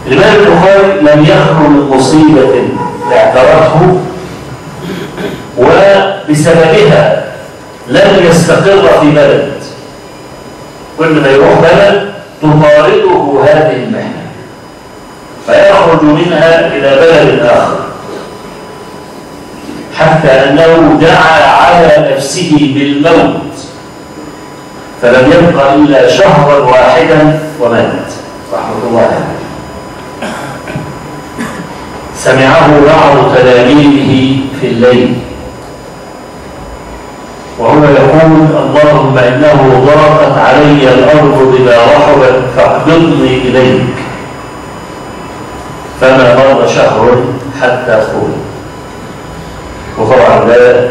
الإمام البخاري لم يخلو من مصيبة اعترته وبسببها لم يستقر في بلد، كل ما يروح بلد تطارده هذه المحنة فيخرج منها إلى بلد آخر، حتى أنه دعا على نفسه بالموت فلم يبق إلا شهرا واحدا ومات رحمة الله عليه. سمعه بعض تلاميذه في الليل وهو يقول: اللهم إنه ضاقت علي الأرض بما رحبت فاقبضني إليك، فما مر شهر حتى قول. وطبعا ده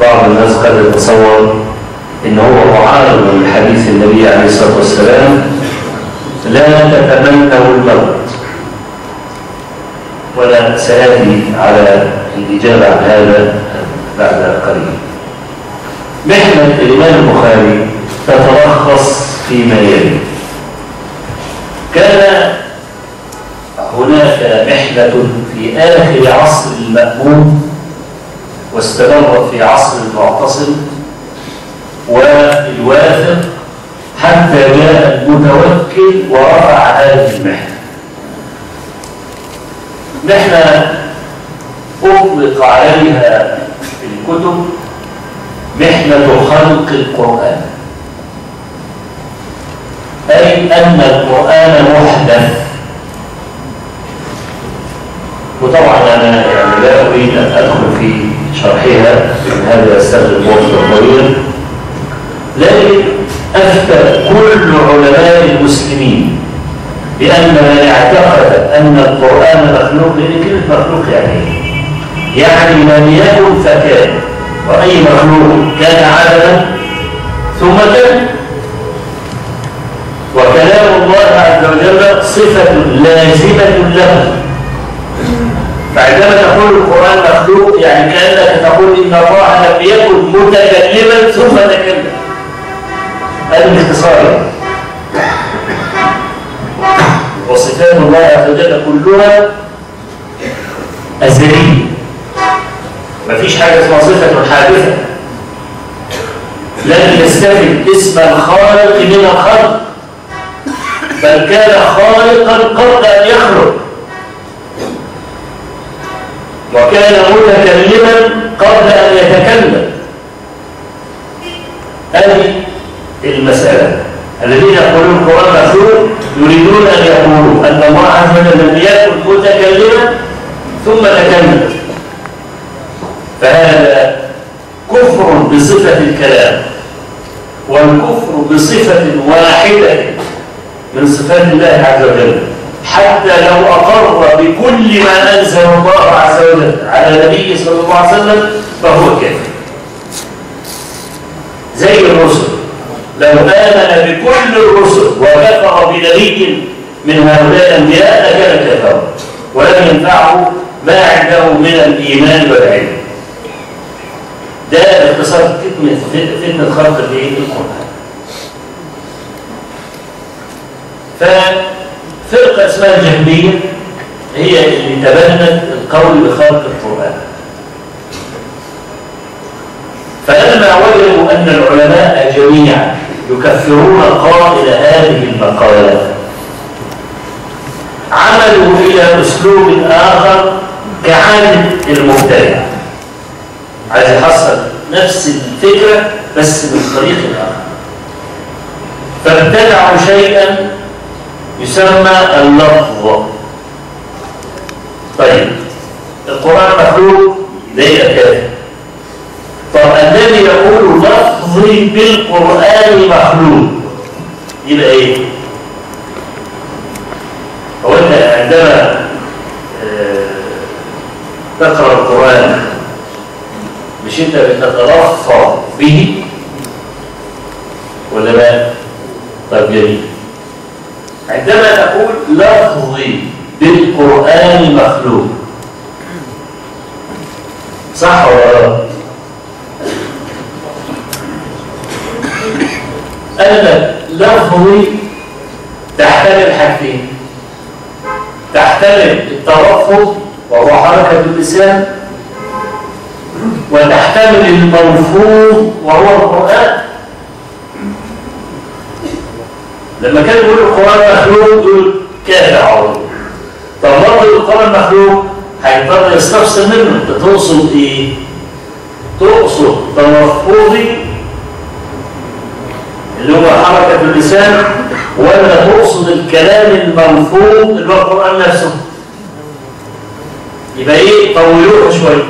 بعض الناس قد يتصور إن هو معارض لحديث النبي عليه الصلاة والسلام: لا تتمنوا الموت. ولا سآتي على الإجابة عن هذا بعد قليل. محنة الإمام البخاري تتلخص فيما يلي: كان هناك محنة في آخر عصر المأمون واستمرت في عصر المعتصم والواثق حتى جاء المتوكل ورفع هذه المحنة. نحن أطلق عليها في الكتب محنة خلق القرآن، أي أن القرآن محدث. وطبعا أنا يعني لا أريد أن أدخل في شرحها، هذا يستغرق وقتا طويلا، لكن أفتى كل علماء المسلمين بأن من اعتقد أن القرآن مخلوق، لأن كلمة مخلوق يعني لم يكن فكان، وأي مخلوق كان عدما ثم كان. وكلام الله عز وجل صفة لازمة له، فعندما تقول القرآن مخلوق يعني كأنك تقول إن الله لم يكن متكلما ثم تكلم. هذا باختصار. وصفات الله عز وجل كلها أزلية، مفيش حاجة اسمها صفة حادثة. لن يستفد اسم الخالق من الخلق، بل كان خالقا قبل أن يخلق، وكان متكلما قبل أن يتكلم. هذه المسألة. الذين يقولون القرآن مخلوق يريدون أن يقولوا أن الله عز وجل لم يكن متكلما ثم تكلم، فهذا كفر بصفة الكلام، والكفر بصفة واحدة من صفات الله عز وجل، حتى لو أقر بكل ما أنزل الله عز وجل على نبيه صلى الله عليه وسلم فهو كافر. زي الرسل، لو آمن بكل الرسل وكفر بنبي من هؤلاء الأنبياء لكان كافرا، ولم ينفعه ما عنده من الإيمان والعلم. ده باختصار فتنة خلق القرآن. ففرقة اسمها الجهمية هي اللي تبنت القول بخلق القرآن. فلما وجدوا أن العلماء جميعا يكفرون قائل هذه المقالات، عملوا إلى أسلوب آخر كعادة المبتدع، عايز يحصل نفس الفكرة بس من طريق آخر، فابتدعوا شيئا يسمى اللفظ. طيب القرآن مخلوق ده كافر. طب الذي يقول لفظي بالقرآن مخلوق يبقى ايه؟ هو انت عندما تقرأ القرآن مش انت بتتلفظ به ولا لا؟ طيب جميل. عندما تقول لفظي بالقرآن مخلوق، صح ولا لا؟ قال لك لفظي تحتمل حاجتين: تحتمل التلفظ وهو حركة اللسان، وتحتمل الملفوظ وهو القرآن. لما كان يقول القرآن مخلوق يقول كافر عظيم. طب لفظ القرآن مخلوق هيضطر يستفسر منه، انت تقصد ايه؟ تقصد تلفظي اللي هو حركة اللسان، ولا تقصد الكلام الملفوظ اللي هو القرآن نفسه؟ يبقى ايه؟ طولوها شوية.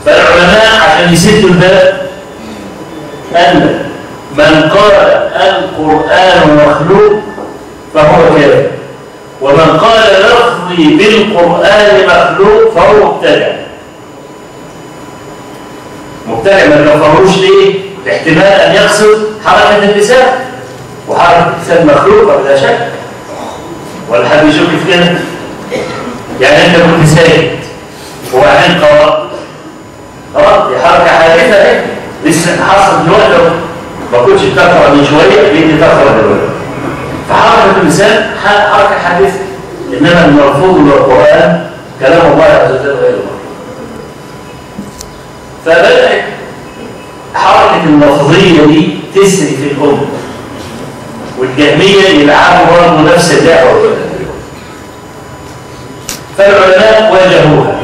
فالعلماء عشان يسدوا الباب قال من قال القرآن مخلوق فهو كافر، ومن قال لفظي بالقرآن مخلوق فهو مبتدع. مبتدع ما كفروش ليه؟ لاحتمال أن يقصد حركة اللسان، وحركة اللسان مخلوقة بلا شك، ولا حد يشك في كده؟ يعني أنت كنت ساكت وبعدين قرأت، دي حركة حادثة اهي لسه حصل دلوقتي، ما كنتش بتقرأ من شوية بقيت تقرأ دلوقتي. فحركة اللسان حركة حادثة، إنما الملفوظ بالقرآن كلام الله عز وجل غير مرفوض. فبدأت حركة اللفظية دي تسري في الأمة، والجهمية يلعبوا برضه نفس اللعبة، فالعلماء واجهوها.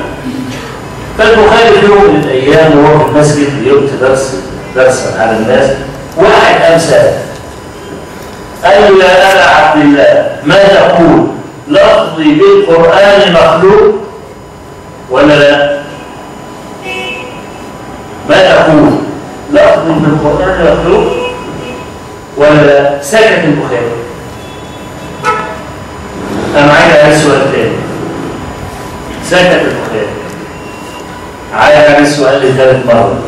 فالبخاري في يوم من الأيام وهو في المسجد بيلقي درسا على الناس، واحد أمثال قال يا أبا عبد الله ما تقول؟ لفظي بالقرآن مخلوق ولا لا؟ ما تقول؟ لفظي بالقرآن مخلوق ولا لا؟ سكت البخاري. أنا عايز على السؤال تاني. سكت البخاري. عايز على السؤال لثالث مرة.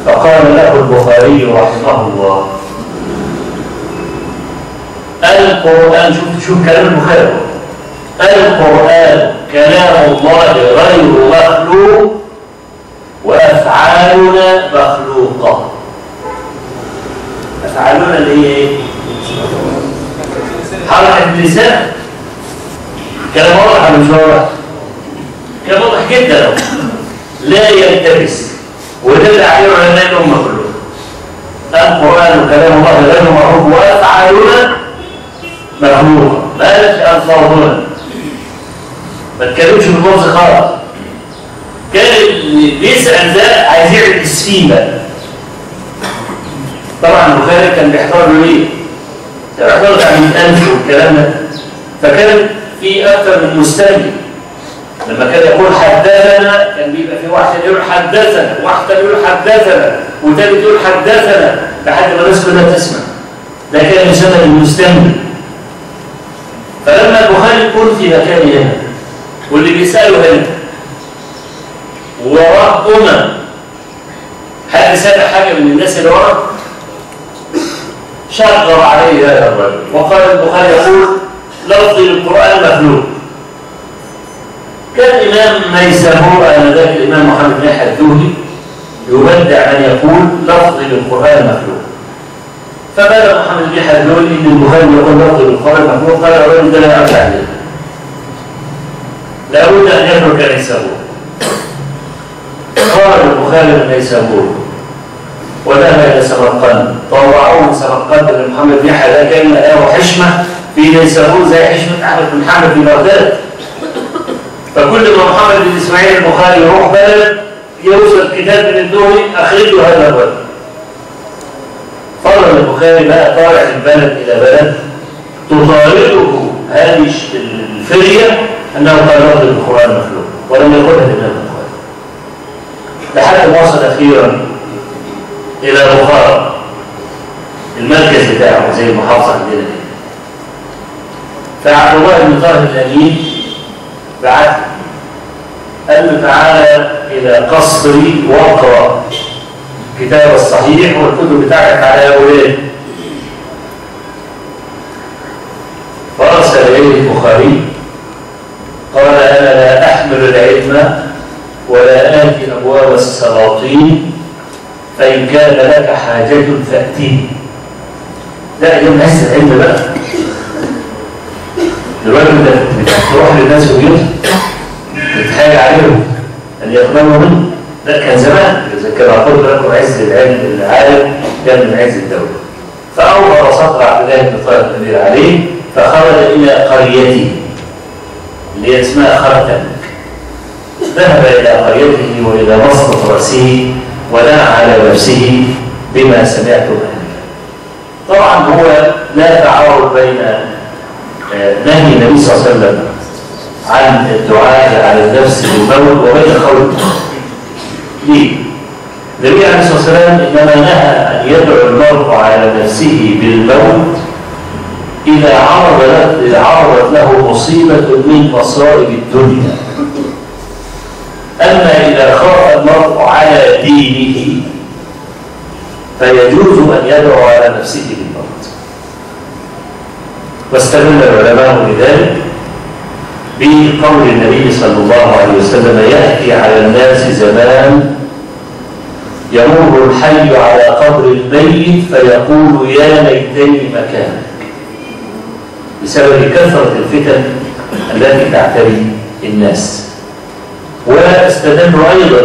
فقال له البخاري رحمه الله القرآن، شوف كلام البخاري، القرآن كلام الله غير مخلوق وأفعالنا مخلوقة. أفعالنا اللي هي إيه؟ حركة اللسان. كلام واضح ولا مش واضح؟ كلام واضح جدا، لا يلتبس، وده عليه علماء الأمة كلهم. القرآن كلام الله غير مخلوق وأفعالنا مخلوقة. ما قالش ألفاظنا، ما تكلمش باللفظ خالص. كان اللي بيسأل ده عايز يعمل السيمة. طبعا البخاري كان بيحضر له ليه؟ كان بيحضر عن الأنف والكلام ده، فكان في أكثر من مستمع. لما كان يقول حدثنا كان بيبقى في واحد يقول حدثنا، واحد يقول حدثنا، وثالث يقول حدثنا، لحد ما الناس كلها تسمع. ده كان يسمى المستمع. فلما البخاري يكون في مكان هنا واللي بيسأله هنا وراه حد سمع حاجة من الناس اللي وراه شغل عليه هذا الرجل، وقال البخاري يقول لفظ القرآن مخلوق. كان الإمام ميسابور آنذاك الإمام محمد بن يحيى الذهلي يبدع أن يقول لفظ القرآن مخلوق. فبدأ محمد بن يحيى الذهلي إن البخاري يقول لفظ القرآن مخلوق، قال الرجل ده لا يعرف عليه، لابد أن يترك ميسابور. قال البخاري لميسابور وذهب إلى سمرقند، طوعوه من سمرقند لمحمد بن يحيى، ده كان له حشمة في نيسابور زي حشمة أحمد بن حنبل في بغداد. فكل ما محمد بن إسماعيل البخاري يروح بلد يوصل كتاب من الدوري أخرجه هذا البلد. فرض البخاري بقى طالع من بلد إلى بلد تطارده هذه الفرية أنه قال لفظ القرآن مخلوق، ولم يقلها الإمام البخاري لحد ما وصل أخيرا إلى بخارى المركز بتاعه زي المحافظة عندنا كده. فعبد الله بن طاهر الأمين بعت قال له تعالى إلى قصري واقرأ كتاب الصحيح والكتب بتاعك على أولاد. فأرسل إليه البخاري قال أنا لا أحمل العلم ولا آتي أبواب السلاطين، فإن كان لك حاجة فأتيني. لا يوم نحس العلم بقى دلوقتي انت تروح للناس في بيوتهم تتحايل عليهم أن يقبلوا منه. لا، كان زمان كما قلت لكم عز العالم كان من عز الدولة. فأوغر صدر عبد الله بن طالب الأمير عليه فخرج إلى قريته اللي هي اسمها خرتم. ذهب إلى قريته وإلى مسقط رأسه ونعى على نفسه بما سمعت منه. طبعا هو لا تعارض بين نهي النبي صلى الله عليه وسلم عن الدعاء على النفس بالموت وبين قول. ليه؟ النبي عليه الصلاة والسلام إنما نهى أن يدعو المرء على نفسه بالموت إذا عرضت له مصيبة من مصائب الدنيا. أما إذا خاف المرء على دينه فيجوز أن يدعو على نفسه بالموت. واستدل العلماء بذلك بقول النبي صلى الله عليه وسلم: يأتي على الناس زمان يمر الحي على قبر الميت فيقول: يا ليتني مكانك، بسبب كثرة الفتن التي تعتري الناس. واستدلوا أيضا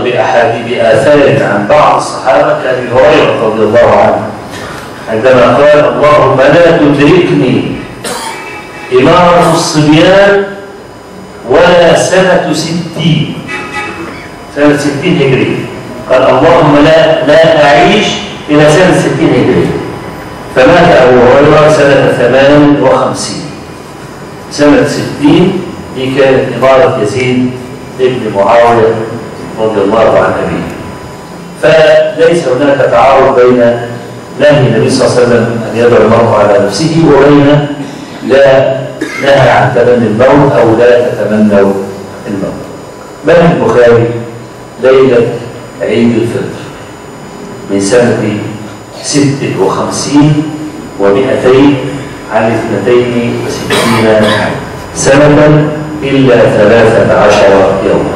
بآثار عن بعض الصحابة كأبي هريرة رضي الله عنه عندما قال: اللهم لا تدركني إمارة الصبيان ولا سنة 60 هجري. قال: اللهم لا أعيش إلى سنة 60 هجري. فمات أبو هريرة سنة 58. سنة 60 دي كانت إمارة يزيد ابن معاوية رضي الله عن أبيه. فليس هناك تعارض بين نهي النبي صلى الله عليه وسلم أن يدعو المرء على نفسه وبين لا نهى عن تمني الموت أو لا تتمنوا الموت. بل البخاري ليلة عيد الفطر من سنة 56 و200 عن 62 سنة إلا 13 يوما.